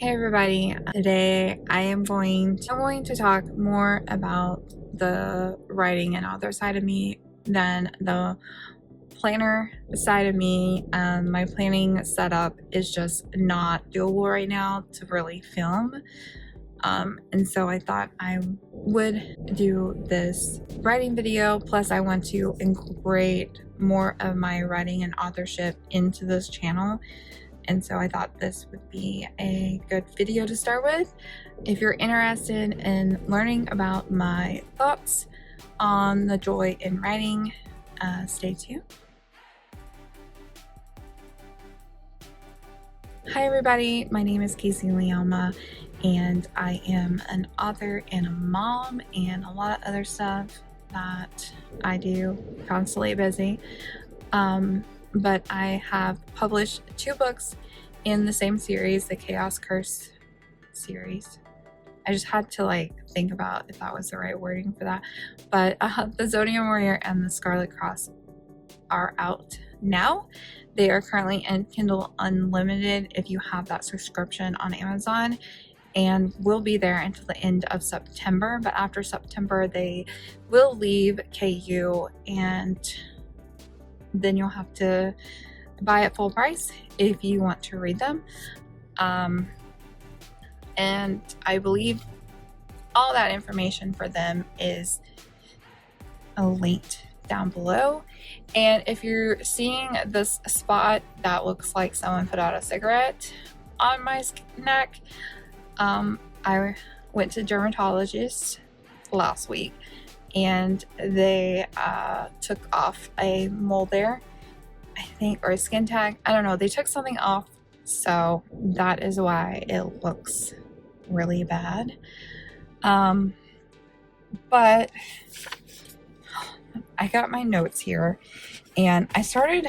Hey everybody, today I'm going to talk more about the writing and author side of me than the planner side of me. My planning setup is just not doable right now to really film. And so I thought I would do this writing video, plus I want to incorporate more of my writing and authorship into this channel. And so I thought this would be a good video to start with. If you're interested in learning about my thoughts on the joy in writing, stay tuned. Hi everybody, my name is Kasey LeAlma, and I am an author and a mom and a lot of other stuff that I do, constantly busy. But I have published 2 books in the same series, the Chaos Curse series. I just had to think about if that was the right wording for that. But the Zodiac Warrior and the Scarlet Cross are out now. They are currently in Kindle Unlimited if you have that subscription on Amazon, and will be there until the end of September. But after September, they will leave KU, and then you'll have to buy at full price if you want to read them. And I believe all that information for them is linked down below. And if you're seeing this spot that looks like someone put out a cigarette on my neck, I went to dermatologist last week, and they took off a mole there, I think, or a skin tag. I don't know. They took something off, so that is why it looks really bad. But I got my notes here, and I started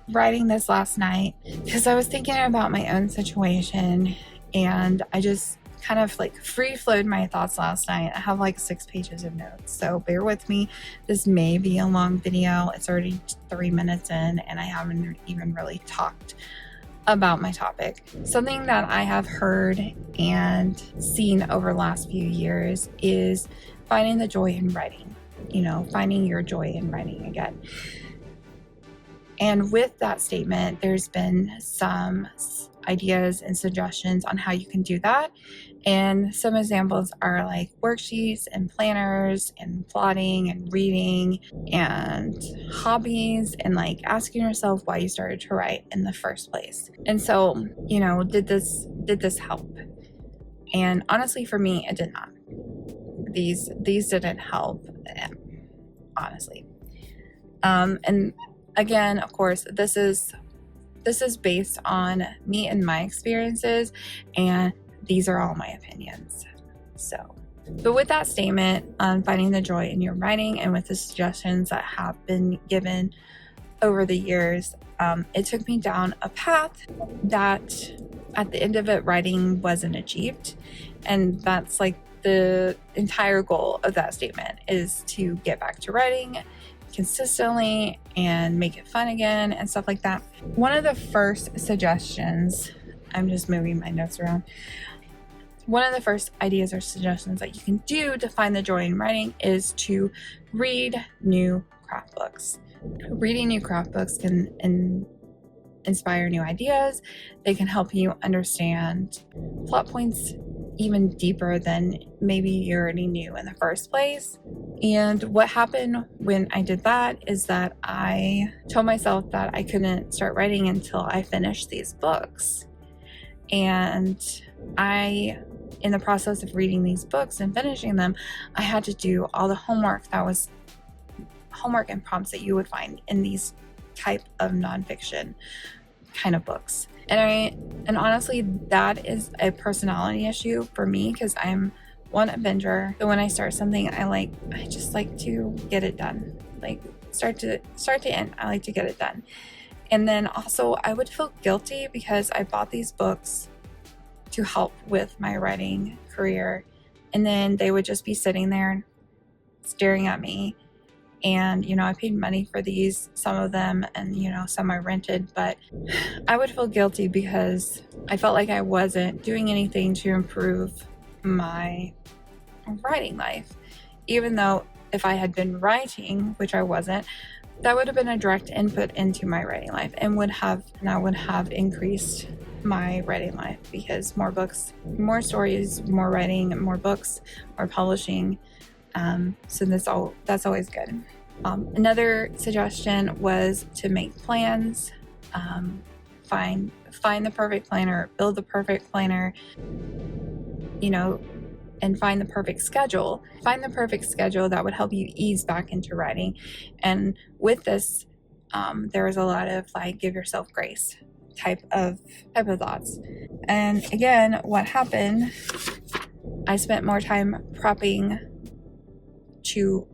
writing this last night because I was thinking about my own situation, and I just kind of free flowed my thoughts last night. I have 6 pages of notes, so bear with me. This may be a long video. It's already 3 minutes in, and I haven't even really talked about my topic. Something that I have heard and seen over the last few years is finding the joy in writing. Finding your joy in writing again. And with that statement, there's been some ideas and suggestions on how you can do that. And some examples are worksheets and planners and plotting and reading and hobbies and asking yourself why you started to write in the first place. And so, did this help? And honestly, for me, it did not. These didn't help, honestly. And again, of course, this is based on me and my experiences, and these are all my opinions. But with that statement on finding the joy in your writing, and with the suggestions that have been given over the years, it took me down a path that at the end of it, writing wasn't achieved. And that's the entire goal of that statement, is to get back to writing consistently and make it fun again and stuff like that. One of the first suggestions, I'm just moving my notes around. One of the first ideas or suggestions that you can do to find the joy in writing is to read new craft books. Reading new craft books can inspire new ideas. They can help you understand plot points even deeper than maybe you already knew in the first place. And what happened when I did that is that I told myself that I couldn't start writing until I finished these books. And in the process of reading these books and finishing them, I had to do all the homework and prompts that you would find in these type of nonfiction kind of books. And honestly, that is a personality issue for me, because I'm a binger. So when I start something, I just like to get it done. Start to end, I like to get it done. And then also I would feel guilty because I bought these books to help with my writing career, and then they would just be sitting there staring at me, And, I paid money for these, some of them, and, some I rented, but I would feel guilty because I felt like I wasn't doing anything to improve my writing life. Even though if I had been writing, which I wasn't, that would have been a direct input into my writing life and would have increased my writing life, because more books, more stories, more writing, more books, more publishing. So that's always good. Another suggestion was to make plans, find the perfect planner, build the perfect planner, and find the perfect schedule. Find the perfect schedule that would help you ease back into writing. And with this, there was a lot of like, give yourself grace type of thoughts. And again, what happened, I spent more time prepping to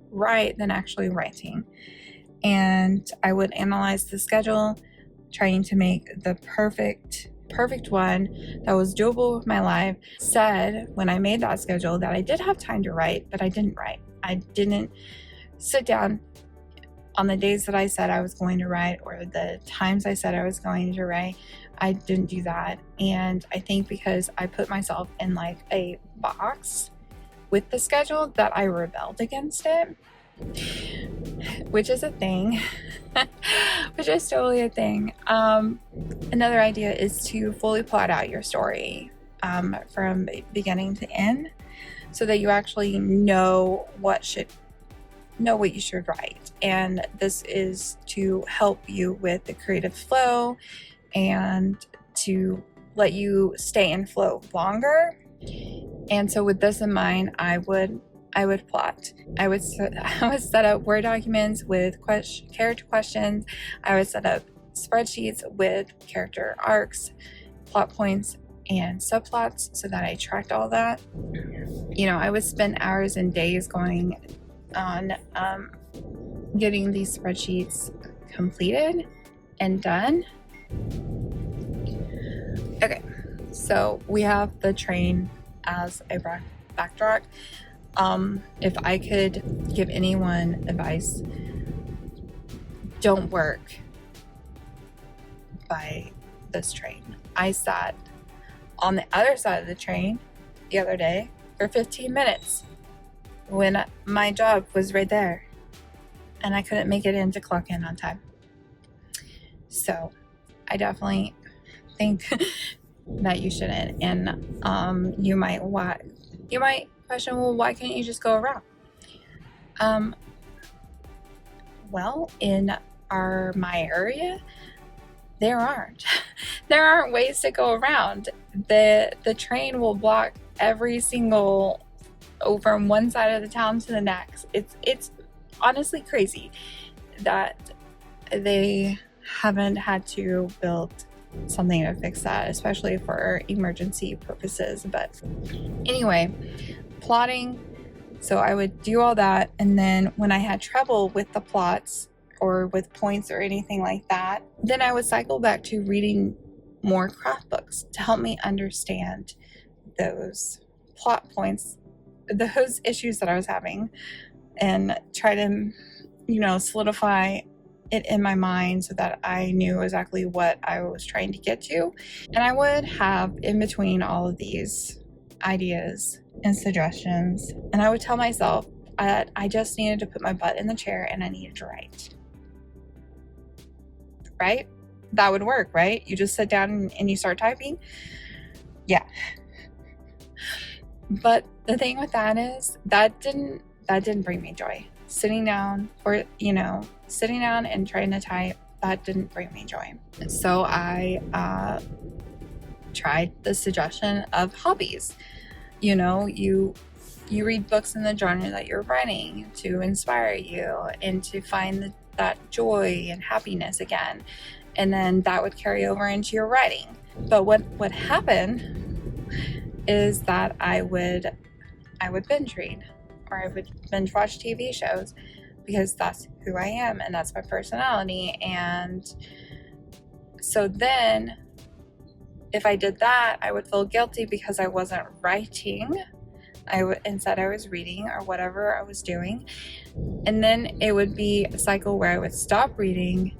write than actually writing. And I would analyze the schedule, trying to make the perfect one that was doable with my life. Said when I made that schedule that I did have time to write, but I didn't write. I didn't sit down on the days that I said I was going to write, or the times I said I was going to write. I didn't do that. And I think because I put myself in like a box with the schedule, that I rebelled against it, which is a thing. Which is totally a thing. Another idea is to fully plot out your story from beginning to end, so that you actually know what you should write. And this is to help you with the creative flow and to let you stay in flow longer. And so with this in mind, I would plot. I would set up Word documents with character questions. I would set up spreadsheets with character arcs, plot points, and subplots, so that I tracked all that. I would spend hours and days going on getting these spreadsheets completed and done. Okay, so we have the train as a backdrop. If I could give anyone advice, don't work by this train. I sat on the other side of the train the other day for 15 minutes when my job was right there, and I couldn't make it in to clock in on time. So I definitely think that you shouldn't. And you might question, well, why can't you just go around? Well, in my area, there aren't ways to go around. The train will block every single from one side of the town to the next. It's honestly crazy that they haven't had to build something to fix that, especially for emergency purposes. But anyway, plotting. So I would do all that, and then when I had trouble with the plots or with points or anything like that, then I would cycle back to reading more craft books to help me understand those plot points, those issues that I was having, and try to, solidify it in my mind so that I knew exactly what I was trying to get to. And I would have in between all of these ideas and suggestions, and I would tell myself that I just needed to put my butt in the chair and I needed to write. Right? That would work, right? You just sit down and you start typing. Yeah. But the thing with that is that didn't bring me joy. Sitting down and trying to type, that didn't bring me joy. So I tried the suggestion of hobbies. You read books in the genre that you're writing to inspire you and to find that joy and happiness again. And then that would carry over into your writing. But what happened is that I would binge read, or I would binge watch TV shows, because that's who I am and that's my personality. And so then if I did that, I would feel guilty because I wasn't writing instead I was reading or whatever I was doing. And then it would be a cycle where I would stop reading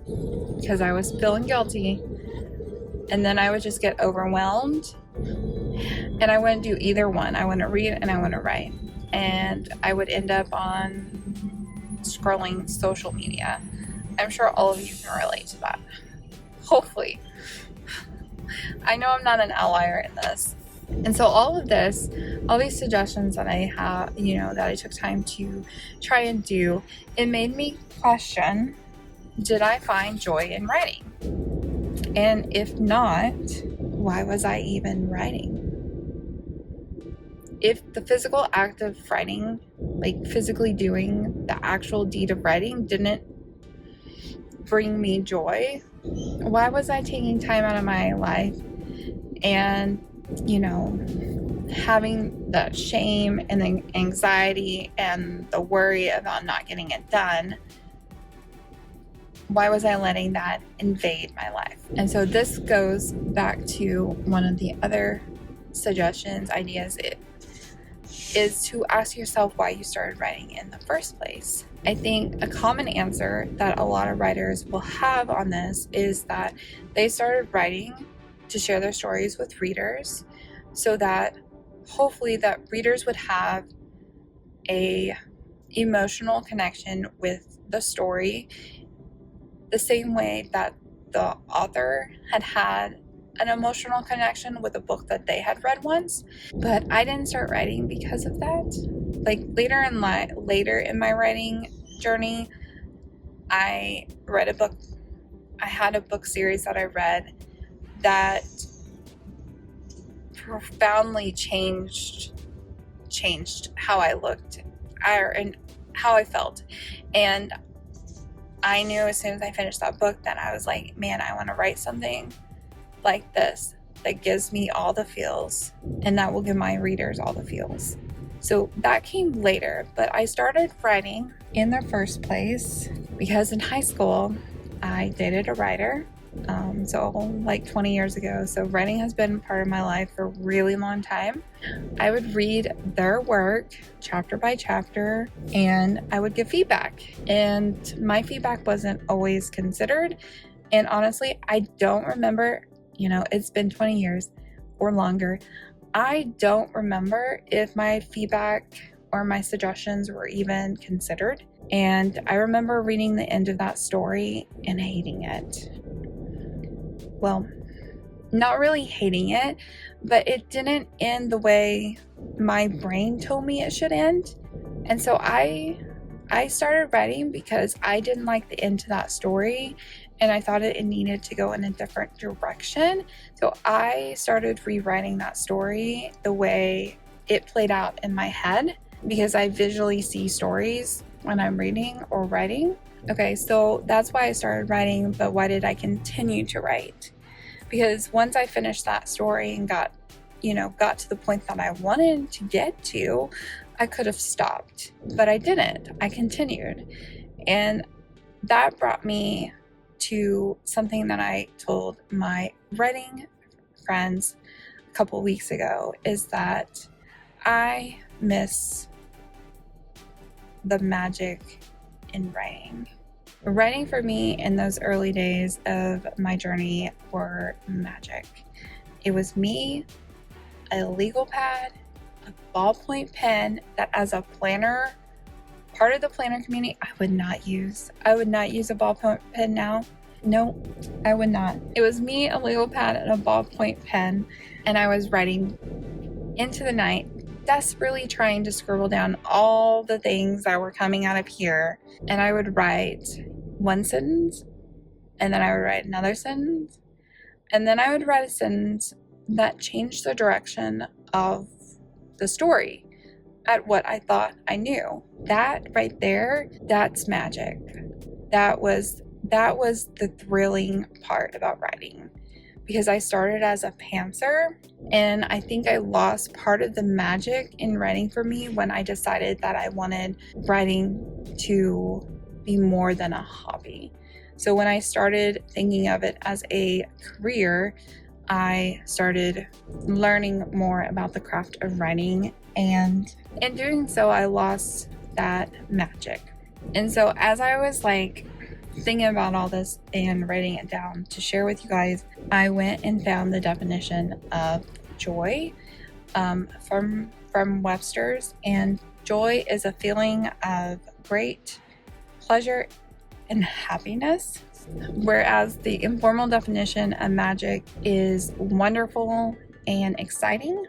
because I was feeling guilty. And then I would just get overwhelmed. And I wouldn't do either one. I wouldn't read and I wouldn't write. And I would end up on scrolling social media. I'm sure all of you can relate to that. Hopefully. I know I'm not an outlier in this. And so all of this, all these suggestions that I have, that I took time to try and do, it made me question, did I find joy in writing? And if not, why was I even writing? If the physical act of writing, like physically doing the actual deed of writing, didn't bring me joy, why was I taking time out of my life and having the shame and the anxiety and the worry about not getting it done? Why was I letting that invade my life? And so this goes back to one of the other suggestions, ideas, is to ask yourself why you started writing in the first place. I think a common answer that a lot of writers will have on this is that they started writing to share their stories with readers so that hopefully that readers would have a emotional connection with the story the same way that the author had an emotional connection with a book that they had read once. But I didn't start writing because of that. Like later in my writing journey, I read a book. I had a book series that I read that profoundly changed how I looked and how I felt. And I knew as soon as I finished that book that I was like, man, I want to write something like this that gives me all the feels and that will give my readers all the feels. So that came later, but I started writing in the first place because in high school I dated a writer, so like 20 years ago. So writing has been part of my life for a really long time. I would read their work chapter by chapter and I would give feedback, and my feedback wasn't always considered. And honestly, I don't remember, it's been 20 years or longer. I don't remember if my feedback or my suggestions were even considered. And I remember reading the end of that story and hating it. Well, not really hating it, but it didn't end the way my brain told me it should end. And so I started writing because I didn't like the end to that story and I thought it needed to go in a different direction. So I started rewriting that story the way it played out in my head because I visually see stories when I'm reading or writing. Okay, so that's why I started writing, but why did I continue to write? Because once I finished that story and got to the point that I wanted to get to, I could have stopped, but I didn't. I continued. And that brought me to something that I told my writing friends a couple weeks ago, is that I miss the magic in writing. Writing for me in those early days of my journey were magic. It was me, a legal pad, a ballpoint pen that as a planner, part of the planner community, I would not use a ballpoint pen now. No, I would not. It was me, a legal pad, and a ballpoint pen, and I was writing into the night, desperately trying to scribble down all the things that were coming out of here. And I would write one sentence, and then I would write another sentence, and then I would write a sentence that changed the direction of the story at what I thought I knew. That right there, that's magic. That was the thrilling part about writing, because I started as a pantser, and I think I lost part of the magic in writing for me when I decided that I wanted writing to be more than a hobby. So when I started thinking of it as a career, I started learning more about the craft of writing, and in doing so, I lost that magic. And so as I was like thinking about all this and writing it down to share with you guys, I went and found the definition of joy from Webster's, and joy is a feeling of great pleasure and happiness, whereas the informal definition of magic is wonderful and exciting.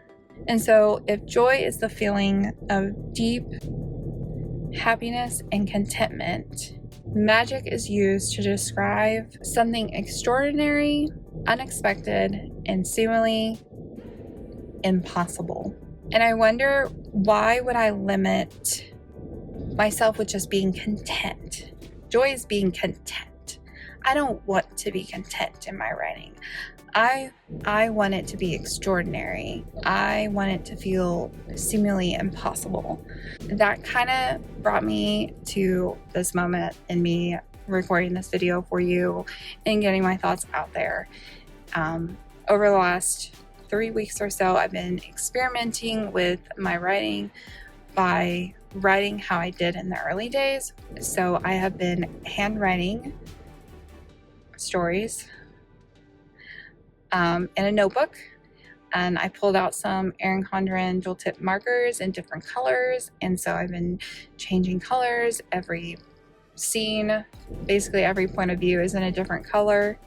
And so if joy is the feeling of deep happiness and contentment, magic is used to describe something extraordinary, unexpected, and seemingly impossible. And I wonder, why would I limit myself with just being content? Joy is being content. I don't want to be content in my writing. I want it to be extraordinary. I want it to feel seemingly impossible. That kind of brought me to this moment in me recording this video for you and getting my thoughts out there. Over the last 3 weeks or so, I've been experimenting with my writing by writing how I did in the early days. So I have been handwriting stories in a notebook, and I pulled out some Erin Condren dual tip markers in different colors, and so I've been changing colors. Every scene, basically every point of view, is in a different color,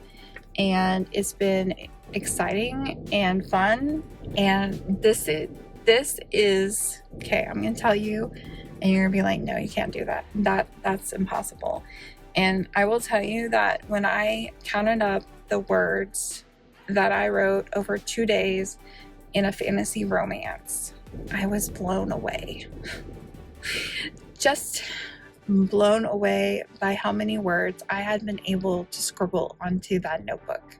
and it's been exciting and fun. And this is okay, I'm gonna tell you, and you're gonna be like, no, you can't do that, that's impossible. And I will tell you that when I counted up the words that I wrote over 2 days in a fantasy romance, I was blown away. Just blown away by how many words I had been able to scribble onto that notebook.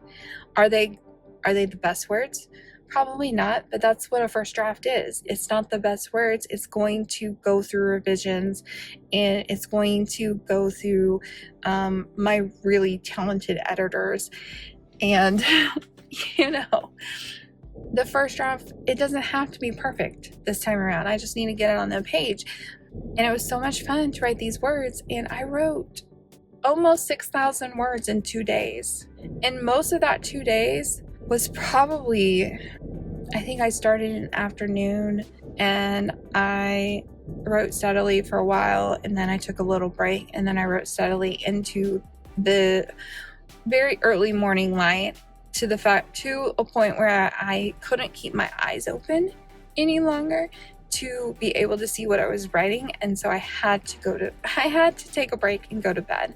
Are they the best words? Probably not, but that's what a first draft is. It's not the best words. It's going to go through revisions, and it's going to go through my really talented editors. And you know, the first draft, it doesn't have to be perfect this time around. I just need to get it on the page. And it was so much fun to write these words, and I wrote almost 6,000 words in 2 days. And most of that 2 days was probably, I think I started in the afternoon, and I wrote steadily for a while, and then I took a little break, and then I wrote steadily into the very early morning light, to a point where I couldn't keep my eyes open any longer to be able to see what I was writing. And so I had to take a break and go to bed.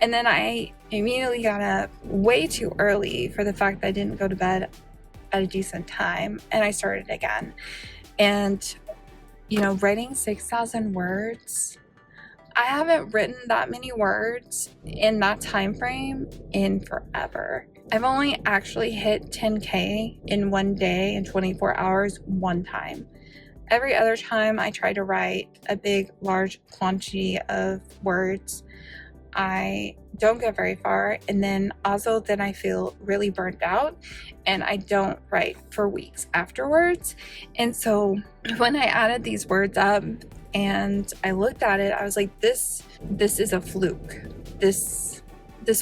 And then I immediately got up way too early for the fact that I didn't go to bed at a decent time, and I started again. And writing 6,000 words, I haven't written that many words in that time frame in forever. I've only actually hit 10K in one day in 24 hours one time. Every other time I try to write a big, large quantity of words, I don't get very far, and then I feel really burnt out, and I don't write for weeks afterwards. And so when I added these words up and I looked at it, I was like, this is a fluke. This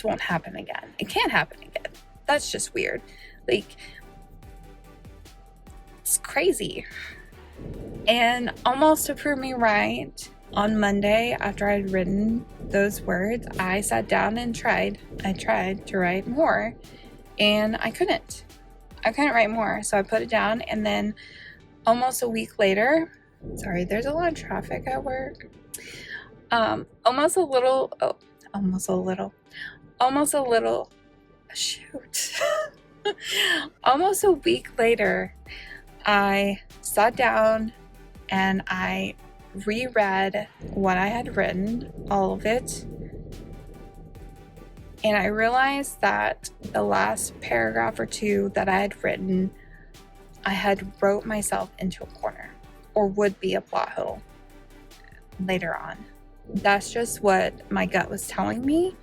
won't happen again. It can't happen again. That's just weird. Like, it's crazy. And almost to prove me right, on Monday, after I'd written those words, I sat down and tried to write more, and I couldn't write more. So I put it down, and then almost a week later, sorry, there's a lot of traffic at work. Almost a little, shoot. Almost a week later, I sat down and I reread what I had written, all of it, and I realized that the last paragraph or two that I had written, I had wrote myself into a corner, or would be a plot hole later on. That's just what my gut was telling me.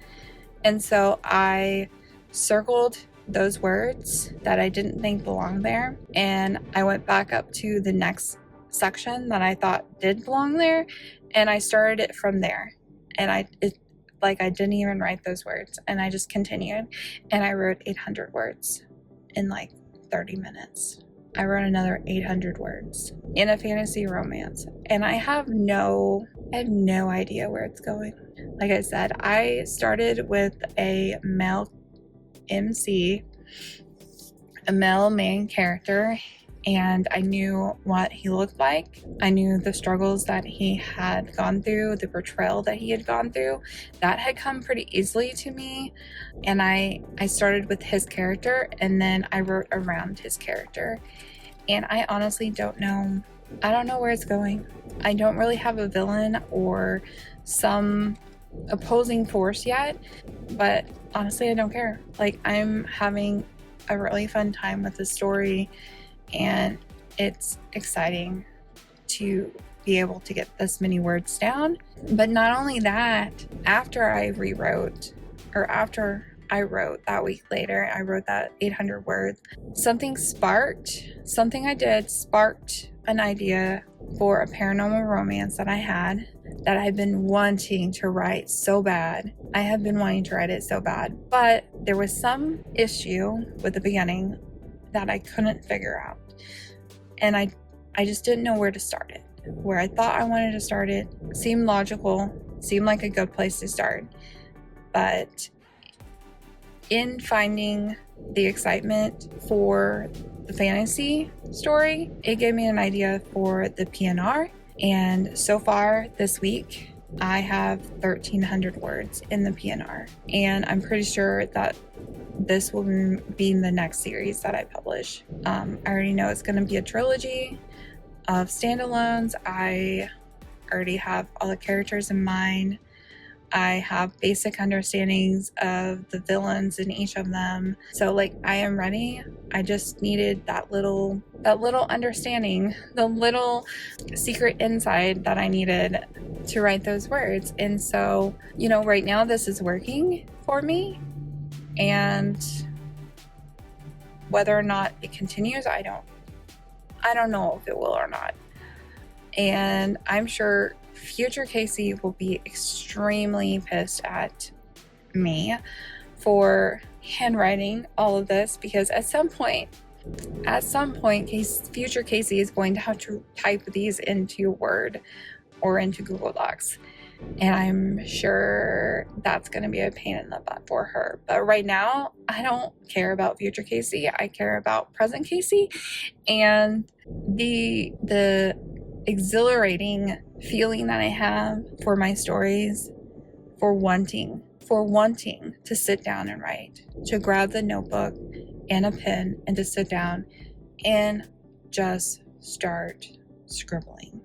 And so I circled those words that I didn't think belonged there, and I went back up to the next section that I thought did belong there, and I started it from there. And I didn't even write those words, and I just continued, and I wrote 800 words in like 30 minutes. I wrote another 800 words in a fantasy romance, and I have no idea where it's going. Like I said, I started with a male MC, a male main character, and I knew what he looked like. I knew the struggles that he had gone through, the betrayal that he had gone through. That had come pretty easily to me, and I started with his character, and then I wrote around his character. And I honestly don't know. I don't know where it's going. I don't really have a villain or some opposing force yet, but honestly, I don't care. Like, I'm having a really fun time with the story, and it's exciting to be able to get this many words down. But not only that, after I wrote that week later, I wrote that 800 words, something I did sparked an idea for a paranormal romance that I had, that I've been wanting to write so bad. I have been wanting to write it so bad, but there was some issue with the beginning that I couldn't figure out. And I just didn't know where to start it. Where I thought I wanted to start it seemed logical, seemed like a good place to start. But in finding the excitement for the fantasy story, it gave me an idea for the PNR. And so far this week, I have 1,300 words in the PNR. And I'm pretty sure that this will be the next series that I publish. I already know it's going to be a trilogy of standalones. I already have all the characters in mind. I have basic understandings of the villains in each of them. So like, I am ready. I just needed that little understanding, the little secret insight that I needed to write those words. And so, right now this is working for me, and whether or not it continues, I don't know if it will or not. And I'm sure future Kasey will be extremely pissed at me for handwriting all of this, because at some point, future Kasey is going to have to type these into Word or into Google Docs. And I'm sure that's going to be a pain in the butt for her. But right now, I don't care about future Kasey. I care about present Kasey, and the exhilarating feeling that I have for my stories, for wanting to sit down and write, to grab the notebook and a pen and to sit down and just start scribbling.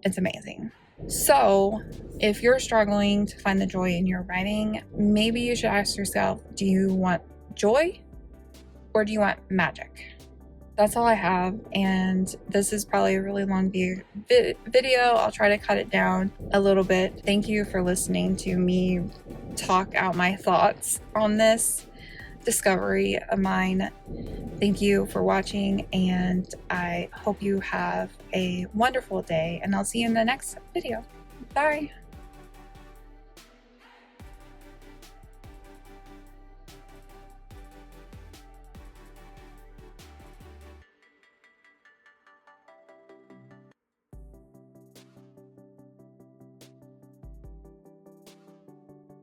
It's amazing. So if you're struggling to find the joy in your writing, maybe you should ask yourself, do you want joy or do you want magic? That's all I have, and this is probably a really long video. I'll try to cut it down a little bit. Thank you for listening to me talk out my thoughts on this discovery of mine. Thank you for watching, and I hope you have a wonderful day, and I'll see you in the next video. Bye.